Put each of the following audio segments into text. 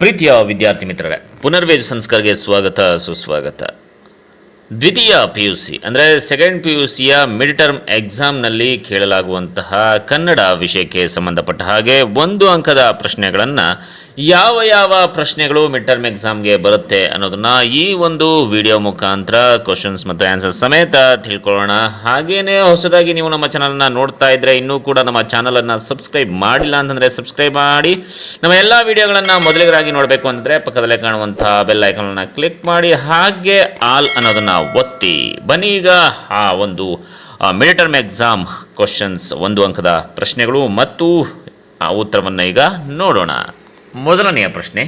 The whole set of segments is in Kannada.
ಪ್ರೀತಿಯ ವಿದ್ಯಾರ್ಥಿ ಮಿತ್ರರೇ, ಪುನರ್ವೇಜ್ ಸಂಸ್ಕಾರಕ್ಕೆ ಸ್ವಾಗತ ಸುಸ್ವಾಗತ. ದ್ವಿತೀಯ PUC ಅಂದರೆ ಸೆಕೆಂಡ್ PUCಯ ಮಿಡ್ ಟರ್ಮ್ ಎಕ್ಸಾಮ್ನಲ್ಲಿ ಕೇಳಲಾಗುವಂತಹ ಕನ್ನಡ ವಿಷಯಕ್ಕೆ ಸಂಬಂಧಪಟ್ಟ ಹಾಗೆ 1 ಅಂಕದ ಪ್ರಶ್ನೆಗಳನ್ನು ಯಾವ ಪ್ರಶ್ನೆಗಳು ಮಿಡ್ ಟರ್ಮ್ ಎಕ್ಸಾಮ್ಗೆ ಬರುತ್ತೆ ಅನ್ನೋದನ್ನು ಈ ಒಂದು ವಿಡಿಯೋ ಮುಖಾಂತರ ಕ್ವಶನ್ಸ್ ಮತ್ತು ಆನ್ಸರ್ ಸಮೇತ ತಿಳ್ಕೊಳ್ಳೋಣ. ಹಾಗೆಯೇ ಹೊಸದಾಗಿ ನೀವು ನಮ್ಮ ಚಾನಲನ್ನು ನೋಡ್ತಾ ಇದ್ದರೆ ಇನ್ನೂ ಕೂಡ ನಮ್ಮ ಚಾನಲನ್ನು ಸಬ್ಸ್ಕ್ರೈಬ್ ಮಾಡಿಲ್ಲ ಅಂತಂದರೆ ಸಬ್ಸ್ಕ್ರೈಬ್ ಮಾಡಿ. ನಮ್ಮ ಎಲ್ಲ ವಿಡಿಯೋಗಳನ್ನು ಮೊದಲಿಗರಾಗಿ ನೋಡಬೇಕು ಅಂತಂದರೆ ಪಕ್ಕದಲ್ಲೇ ಕಾಣುವಂಥ ಬೆಲ್ ಐಕಾನನ್ನು ಕ್ಲಿಕ್ ಮಾಡಿ, ಹಾಗೆ ಆಲ್ ಅನ್ನೋದನ್ನು ಒತ್ತಿ. ಬನ್ನಿ ಈಗ ಆ ಒಂದು ಮಿಡ್ ಟರ್ಮ್ ಎಕ್ಸಾಮ್ ಕ್ವಶನ್ಸ್ 1 ಅಂಕದ ಪ್ರಶ್ನೆಗಳು ಮತ್ತು ಆ ಉತ್ತರವನ್ನು ಈಗ ನೋಡೋಣ. ಮೊದಲನೆಯ ಪ್ರಶ್ನೆ,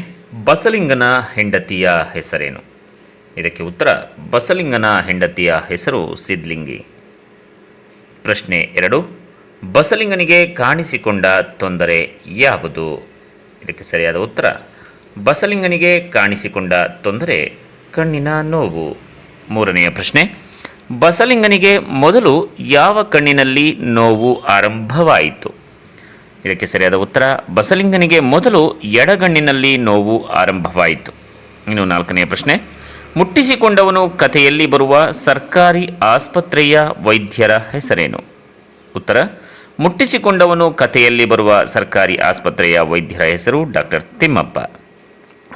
ಬಸಲಿಂಗನ ಹೆಂಡತಿಯ ಹೆಸರೇನು? ಇದಕ್ಕೆ ಉತ್ತರ, ಬಸಲಿಂಗನ ಹೆಂಡತಿಯ ಹೆಸರು ಸಿದ್ಲಿಂಗಿ. ಪ್ರಶ್ನೆ 2, ಬಸಲಿಂಗನಿಗೆ ಕಾಣಿಸಿಕೊಂಡ ತೊಂದರೆ ಯಾವುದು? ಇದಕ್ಕೆ ಸರಿಯಾದ ಉತ್ತರ, ಬಸಲಿಂಗನಿಗೆ ಕಾಣಿಸಿಕೊಂಡ ತೊಂದರೆ ಕಣ್ಣಿನ ನೋವು. ಮೂರನೆಯ ಪ್ರಶ್ನೆ, ಬಸಲಿಂಗನಿಗೆ ಮೊದಲು ಯಾವ ಕಣ್ಣಿನಲ್ಲಿ ನೋವು ಆರಂಭವಾಯಿತು? ಇದಕ್ಕೆ ಸರಿಯಾದ ಉತ್ತರ, ಬಸಲಿಂಗನಿಗೆ ಮೊದಲು ಎಡಗಣ್ಣಿನಲ್ಲಿ ನೋವು ಆರಂಭವಾಯಿತು. ಇನ್ನು 4ನೆಯ ಪ್ರಶ್ನೆ, ಮುಟ್ಟಿಸಿಕೊಂಡವನು ಕಥೆಯಲ್ಲಿ ಬರುವ ಸರ್ಕಾರಿ ಆಸ್ಪತ್ರೆಯ ವೈದ್ಯರ ಹೆಸರೇನು? ಉತ್ತರ, ಮುಟ್ಟಿಸಿಕೊಂಡವನು ಕಥೆಯಲ್ಲಿ ಬರುವ ಸರ್ಕಾರಿ ಆಸ್ಪತ್ರೆಯ ವೈದ್ಯರ ಹೆಸರು ಡಾಕ್ಟರ್ ತಿಮ್ಮಪ್ಪ.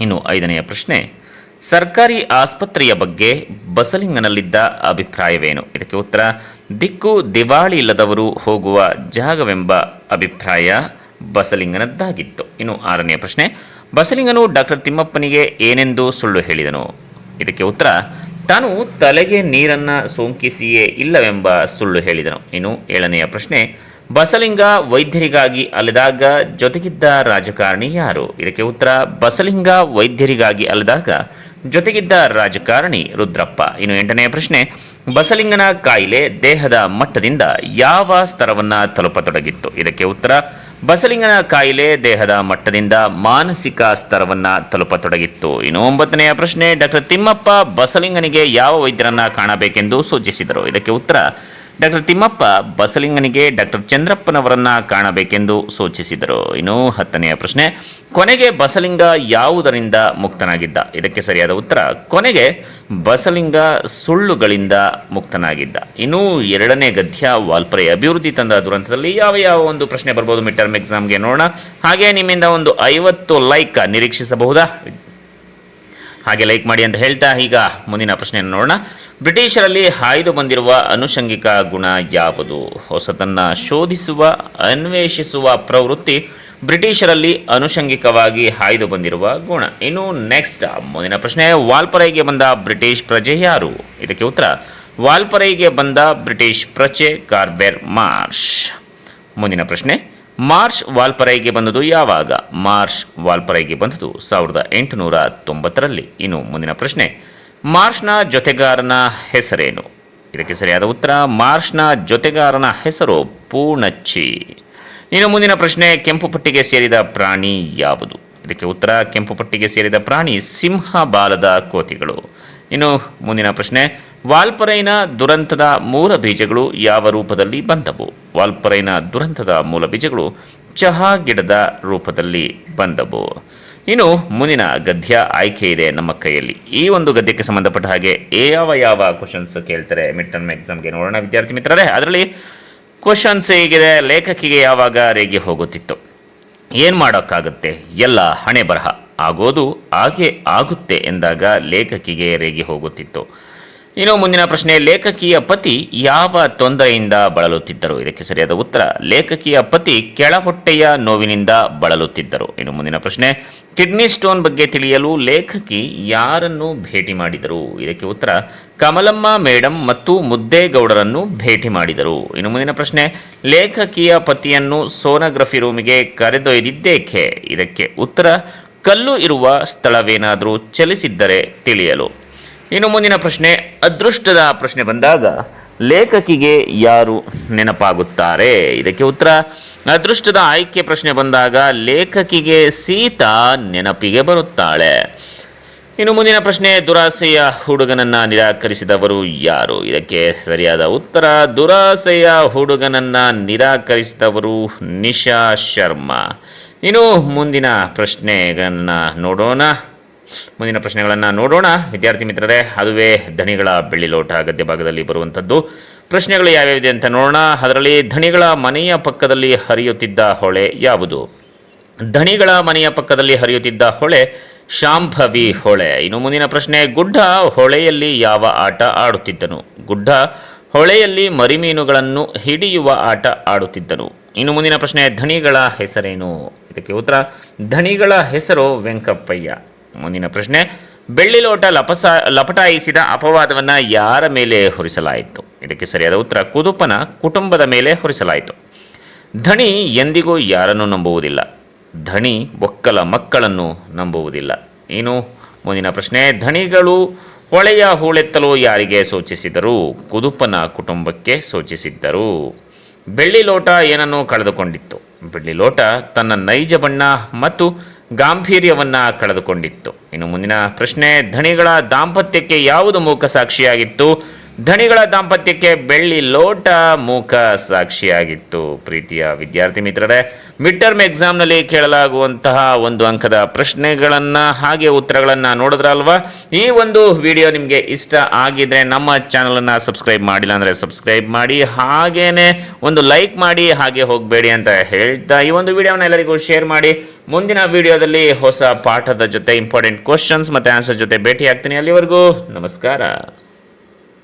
ಇನ್ನು 5ನೆಯ ಪ್ರಶ್ನೆ, ಸರ್ಕಾರಿ ಆಸ್ಪತ್ರೆಯ ಬಗ್ಗೆ ಬಸಲಿಂಗನಲ್ಲಿದ್ದ ಅಭಿಪ್ರಾಯವೇನು? ಇದಕ್ಕೆ ಉತ್ತರ, ದಿಕ್ಕು ದಿವಾಳಿ ಇಲ್ಲದವರು ಹೋಗುವ ಜಾಗವೆಂಬ ಅಭಿಪ್ರಾಯ ಬಸಲಿಂಗನದ್ದಾಗಿತ್ತು. ಇನ್ನು 6ನೆಯ ಪ್ರಶ್ನೆ, ಬಸಲಿಂಗನು ಡಾಕ್ಟರ್ ತಿಮ್ಮಪ್ಪನಿಗೆ ಏನೆಂದು ಸುಳ್ಳು ಹೇಳಿದನು? ಇದಕ್ಕೆ ಉತ್ತರ, ತಾನು ತಲೆಗೆ ನೀರನ್ನು ಸೋಂಕಿಸಿಯೇ ಇಲ್ಲವೆಂಬ ಸುಳ್ಳು ಹೇಳಿದನು. ಇನ್ನು 7ನೆಯ ಪ್ರಶ್ನೆ, ಬಸಲಿಂಗ ವೈದ್ಯರಿಗಾಗಿ ಅಲೆದಾಗ ಜೊತೆಗಿದ್ದ ರಾಜಕಾರಣಿ ಯಾರು? ಇದಕ್ಕೆ ಉತ್ತರ, ಬಸಲಿಂಗ ವೈದ್ಯರಿಗಾಗಿ ಅಲೆದಾಗ ಜೊತೆಗಿದ್ದ ರಾಜಕಾರಣಿ ರುದ್ರಪ್ಪ. ಇನ್ನು 8ನೆಯ ಪ್ರಶ್ನೆ, ಬಸಲಿಂಗನ ಕಾಯಿಲೆ ದೇಹದ ಮಟ್ಟದಿಂದ ಯಾವ ಸ್ತರವನ್ನು ತಲುಪತೊಡಗಿತ್ತು? ಇದಕ್ಕೆ ಉತ್ತರ, ಬಸಲಿಂಗನ ಕಾಯಿಲೆ ದೇಹದ ಮಟ್ಟದಿಂದ ಮಾನಸಿಕ ಸ್ತರವನ್ನು ತಲುಪತೊಡಗಿತ್ತು. ಇನ್ನು 9ನೆಯ ಪ್ರಶ್ನೆ, ಡಾಕ್ಟರ್ ತಿಮ್ಮಪ್ಪ ಬಸಲಿಂಗನಿಗೆ ಯಾವ ವೈದ್ಯರನ್ನು ಕಾಣಬೇಕೆಂದು ಸೂಚಿಸಿದರು? ಇದಕ್ಕೆ ಉತ್ತರ, ಡಾಕ್ಟರ್ ತಿಮ್ಮಪ್ಪ ಬಸಲಿಂಗನಿಗೆ ಡಾಕ್ಟರ್ ಚಂದ್ರಪ್ಪನವರನ್ನು ಕಾಣಬೇಕೆಂದು ಸೂಚಿಸಿದರು. ಇನ್ನು 10ನೆಯ ಪ್ರಶ್ನೆ, ಕೊನೆಗೆ ಬಸಲಿಂಗ ಯಾವುದರಿಂದ ಮುಕ್ತನಾಗಿದ್ದ? ಇದಕ್ಕೆ ಸರಿಯಾದ ಉತ್ತರ, ಕೊನೆಗೆ ಬಸಲಿಂಗ ಸುಳ್ಳುಗಳಿಂದ ಮುಕ್ತನಾಗಿದ್ದ. ಇನ್ನು 2ನೇ ಗದ್ಯ, ವಾಲ್ಪರೆ ಅಭಿವೃದ್ಧಿ ತಂದ ದುರಂತದಲ್ಲಿ ಯಾವ ಒಂದು ಪ್ರಶ್ನೆ ಬರ್ಬೋದು ಮಿಡ್ ಟರ್ಮ್ ಎಕ್ಸಾಮ್ಗೆ ನೋಡೋಣ. ಹಾಗೆ ನಿಮ್ಮಿಂದ ಒಂದು 50 ಲೈಕ್ ನಿರೀಕ್ಷಿಸಬಹುದಾ? ಹಾಗೆ ಲೈಕ್ ಮಾಡಿ ಅಂತ ಹೇಳ್ತಾ ಈಗ ಮುಂದಿನ ಪ್ರಶ್ನೆಯನ್ನು ನೋಡೋಣ. ಬ್ರಿಟಿಷರಲ್ಲಿ ಹಾಯ್ದು ಬಂದಿರುವ ಅನುಷಂಗಿಕ ಗುಣ ಯಾವುದು? ಹೊಸತನ್ನು ಶೋಧಿಸುವ, ಅನ್ವೇಷಿಸುವ ಪ್ರವೃತ್ತಿ ಬ್ರಿಟಿಷರಲ್ಲಿ ಅನುಷಂಗಿಕವಾಗಿ ಹಾಯ್ದು ಬಂದಿರುವ ಗುಣ. ಇನ್ನು ನೆಕ್ಸ್ಟ್ ಮುಂದಿನ ಪ್ರಶ್ನೆ, ವಾಲ್ಪರೈಗೆ ಬಂದ ಬ್ರಿಟಿಷ್ ಪ್ರಜೆ ಯಾರು? ಇದಕ್ಕೆ ಉತ್ತರ, ವಾಲ್ಪರೈಗೆ ಬಂದ ಬ್ರಿಟಿಷ್ ಪ್ರಜೆ ಕಾರ್ಬೆರ್ ಮಾರ್ಷ್. ಮುಂದಿನ ಪ್ರಶ್ನೆ, ಮಾರ್ಷ್ ವಾಲ್ಪರೈಗೆ ಬಂದದು ಯಾವಾಗ? ಮಾರ್ಷ್ ವಾಲ್ಪರೈಗೆ ಬಂದದು 1890ರಲ್ಲಿ. ಇನ್ನು ಮುಂದಿನ ಪ್ರಶ್ನೆ, ಮಾರ್ಷ್ನ ಜೊತೆಗಾರನ ಹೆಸರೇನು? ಇದಕ್ಕೆ ಸರಿಯಾದ ಉತ್ತರ, ಮಾರ್ಷ್ನ ಜೊತೆಗಾರನ ಹೆಸರು ಪೂರ್ಣಚ್ಚಿ. ಇನ್ನು ಮುಂದಿನ ಪ್ರಶ್ನೆ, ಕೆಂಪು ಪಟ್ಟಿಗೆ ಸೇರಿದ ಪ್ರಾಣಿ ಯಾವುದು? ಇದಕ್ಕೆ ಉತ್ತರ, ಕೆಂಪು ಪಟ್ಟಿಗೆ ಸೇರಿದ ಪ್ರಾಣಿ ಸಿಂಹ ಬಾಲದ ಕೋತಿಗಳು. ಇನ್ನು ಮುಂದಿನ ಪ್ರಶ್ನೆ, ವಾಲ್ಪರೈನ ದುರಂತದ ಮೂಲ ಬೀಜಗಳು ಯಾವ ರೂಪದಲ್ಲಿ ಬಂದವು? ವಾಲ್ಪರೈನ ದುರಂತದ ಮೂಲ ಬೀಜಗಳು ಚಹಾ ಗಿಡದ ರೂಪದಲ್ಲಿ ಬಂದವು. ಇನ್ನು ಮುಂದಿನ ಗದ್ಯ ಆಯ್ಕೆ ಇದೆ ನಮ್ಮ ಕೈಯಲ್ಲಿ. ಈ ಒಂದು ಗದ್ಯಕ್ಕೆ ಸಂಬಂಧಪಟ್ಟ ಹಾಗೆ ಯಾವ ಕ್ವಶನ್ಸ್ ಕೇಳ್ತಾರೆ ಮಿಡ್ ಟರ್ಮ್ ಎಕ್ಸಾಮ್ಗೆ ನೋಡೋಣ ವಿದ್ಯಾರ್ಥಿ ಮಿತ್ರರೇ. ಅದರಲ್ಲಿ ಕ್ವಶನ್ಸ್ ಹೇಗಿದೆ, ಲೇಖಕಿಗೆ ಯಾವಾಗ ರೇಗೆ ಹೋಗುತ್ತಿತ್ತು? ಏನು ಮಾಡೋಕ್ಕಾಗುತ್ತೆ, ಎಲ್ಲ ಹಣೆ ಬರಹ, ಆಗೋದು ಹಾಗೆ ಆಗುತ್ತೆ ಎಂದಾಗ ಲೇಖಕಿಗೆ ರೇಗೆ ಹೋಗುತ್ತಿತ್ತು. ಇನ್ನು ಮುಂದಿನ ಪ್ರಶ್ನೆ, ಲೇಖಕಿಯ ಪತಿ ಯಾವ ತೊಂದರೆಯಿಂದ ಬಳಲುತ್ತಿದ್ದರು? ಇದಕ್ಕೆ ಸರಿಯಾದ ಉತ್ತರ, ಲೇಖಕಿಯ ಪತಿ ಕೆಳಹೊಟ್ಟೆಯ ನೋವಿನಿಂದ ಬಳಲುತ್ತಿದ್ದರು. ಇನ್ನು ಮುಂದಿನ ಪ್ರಶ್ನೆ, ಕಿಡ್ನಿ ಸ್ಟೋನ್ ಬಗ್ಗೆ ತಿಳಿಯಲು ಲೇಖಕಿ ಯಾರನ್ನು ಭೇಟಿ ಮಾಡಿದರು? ಇದಕ್ಕೆ ಉತ್ತರ, ಕಮಲಮ್ಮ ಮೇಡಮ್ ಮತ್ತು ಮುದ್ದೇಗೌಡರನ್ನು ಭೇಟಿ ಮಾಡಿದರು. ಇನ್ನು ಮುಂದಿನ ಪ್ರಶ್ನೆ, ಲೇಖಕಿಯ ಪತಿಯನ್ನು ಸೋನೋಗ್ರಫಿ ರೂಮಿಗೆ ಕರೆದೊಯ್ದಿದ್ದೇಕೆ? ಇದಕ್ಕೆ ಉತ್ತರ, ಕಲ್ಲು ಇರುವ ಸ್ಥಳವೇನಾದರೂ ಚಲಿಸಿದ್ದರೆ ತಿಳಿಯಲು. ಇನ್ನು ಮುಂದಿನ ಪ್ರಶ್ನೆ, ಅದೃಷ್ಟದ ಪ್ರಶ್ನೆ ಬಂದಾಗ ಲೇಖಕಿಗೆ ಯಾರು ನೆನಪಾಗುತ್ತಾರೆ? ಇದಕ್ಕೆ ಉತ್ತರ, ಅದೃಷ್ಟದ ಆಯ್ಕೆ ಪ್ರಶ್ನೆ ಬಂದಾಗ ಲೇಖಕಿಗೆ ಸೀತಾ ನೆನಪಿಗೆ ಬರುತ್ತಾಳೆ. ಇನ್ನು ಮುಂದಿನ ಪ್ರಶ್ನೆ, ದುರಾಸೆಯ ಹುಡುಗನನ್ನ ನಿರಾಕರಿಸಿದವರು ಯಾರು? ಇದಕ್ಕೆ ಸರಿಯಾದ ಉತ್ತರ ದುರಾಸೆಯ ಹುಡುಗನನ್ನ ನಿರಾಕರಿಸಿದವರು ನಿಶಾ ಶರ್ಮಾ. ಇನ್ನು ಮುಂದಿನ ಪ್ರಶ್ನೆಗಳನ್ನು ನೋಡೋಣ ವಿದ್ಯಾರ್ಥಿ ಮಿತ್ರರೇ. ಅದುವೇ ಧಣಿಗಳ ಬೆಳ್ಳಿ ಲೋಟ ಗದ್ಯ ಭಾಗದಲ್ಲಿ ಬರುವಂಥದ್ದು. ಪ್ರಶ್ನೆಗಳು ಯಾವ್ಯಾವಿದೆ ಅಂತ ನೋಡೋಣ. ಅದರಲ್ಲಿ ಧಣಿಗಳ ಮನೆಯ ಪಕ್ಕದಲ್ಲಿ ಹರಿಯುತ್ತಿದ್ದ ಹೊಳೆ ಯಾವುದು? ಧಣಿಗಳ ಮನೆಯ ಪಕ್ಕದಲ್ಲಿ ಹರಿಯುತ್ತಿದ್ದ ಹೊಳೆ ಶಾಂಭವಿ ಹೊಳೆ. ಇನ್ನು ಮುಂದಿನ ಪ್ರಶ್ನೆ, ಗುಡ್ಡ ಹೊಳೆಯಲ್ಲಿ ಯಾವ ಆಟ ಆಡುತ್ತಿದ್ದನು? ಗುಡ್ಡ ಹೊಳೆಯಲ್ಲಿ ಮರಿಮೀನುಗಳನ್ನು ಹಿಡಿಯುವ ಆಟ ಆಡುತ್ತಿದ್ದನು. ಇನ್ನು ಮುಂದಿನ ಪ್ರಶ್ನೆ, ಧಣಿಗಳ ಹೆಸರೇನು? ಇದಕ್ಕೆ ಉತ್ತರ ಧಣಿಗಳ ಹೆಸರು ವೆಂಕಪ್ಪಯ್ಯ. ಮುಂದಿನ ಪ್ರಶ್ನೆ, ಬೆಳ್ಳಿ ಲೋಟ ಲಪಟಾಯಿಸಿದ ಅಪವಾದವನ್ನು ಯಾರ ಮೇಲೆ ಹೊರಿಸಲಾಯಿತು? ಇದಕ್ಕೆ ಸರಿಯಾದ ಉತ್ತರ ಕುದುಪನ ಕುಟುಂಬದ ಮೇಲೆ ಹೊರಿಸಲಾಯಿತು. ಧಣಿ ಎಂದಿಗೂ ಯಾರನ್ನು ನಂಬುವುದಿಲ್ಲ. ಧಣಿ ಒಕ್ಕಲ ಮಕ್ಕಳನ್ನು ನಂಬುವುದಿಲ್ಲ. ಇನ್ನು ಮುಂದಿನ ಪ್ರಶ್ನೆ, ಧಣಿಗಳು ಹೊಳೆಯ ಹೂಳೆತ್ತಲು ಯಾರಿಗೆ ಸೂಚಿಸಿದರು? ಕುದುಪನ ಕುಟುಂಬಕ್ಕೆ ಸೂಚಿಸಿದ್ದರು. ಬೆಳ್ಳಿ ಲೋಟ ಏನನ್ನು ಕಳೆದುಕೊಂಡಿತ್ತು? ಬೆಳ್ಳಿ ಲೋಟ ತನ್ನ ನೈಜ ಬಣ್ಣ ಮತ್ತು ಗಾಂಭೀರ್ಯವನ್ನು ಕಳೆದುಕೊಂಡಿತ್ತು. ಇನ್ನು ಮುಂದಿನ ಪ್ರಶ್ನೆ, ಧಣಿಗಳ ದಾಂಪತ್ಯಕ್ಕೆ ಯಾವುದು ಮೂಕ ಸಾಕ್ಷಿಯಾಗಿತ್ತು? ಧಣಿಗಳ ದಾಂಪತ್ಯಕ್ಕೆ ಬೆಳ್ಳಿ ಲೋಟ ಮೂಕ ಸಾಕ್ಷಿಯಾಗಿತ್ತು. ಪ್ರೀತಿಯ ವಿದ್ಯಾರ್ಥಿ ಮಿತ್ರರೇ, ಮಿಡ್ ಟರ್ಮ್ ಎಕ್ಸಾಮ್ನಲ್ಲಿ ಕೇಳಲಾಗುವಂತಹ 1 ಅಂಕದ ಪ್ರಶ್ನೆಗಳನ್ನು ಹಾಗೆ ಉತ್ತರಗಳನ್ನು ನೋಡಿದ್ರಲ್ವಾ? ಈ ಒಂದು ವಿಡಿಯೋ ನಿಮಗೆ ಇಷ್ಟ ಆಗಿದ್ರೆ ನಮ್ಮ ಚಾನಲನ್ನು ಸಬ್ಸ್ಕ್ರೈಬ್ ಮಾಡಿಲ್ಲ ಅಂದರೆ ಸಬ್ಸ್ಕ್ರೈಬ್ ಮಾಡಿ, ಹಾಗೇನೆ ಒಂದು ಲೈಕ್ ಮಾಡಿ, ಹಾಗೆ ಹೋಗಬೇಡಿ ಅಂತ ಹೇಳ್ತಾ ಈ ಒಂದು ವಿಡಿಯೋನ ಎಲ್ಲರಿಗೂ ಶೇರ್ ಮಾಡಿ. ಮುಂದಿನ ವಿಡಿಯೋದಲ್ಲಿ ಹೊಸ ಪಾಠದ ಜೊತೆ ಇಂಪಾರ್ಟೆಂಟ್ ಕ್ವಶನ್ಸ್ ಮತ್ತು ಆನ್ಸರ್ ಜೊತೆ ಭೇಟಿ ಆಗ್ತೀನಿ. ಅಲ್ಲಿವರೆಗೂ ನಮಸ್ಕಾರ.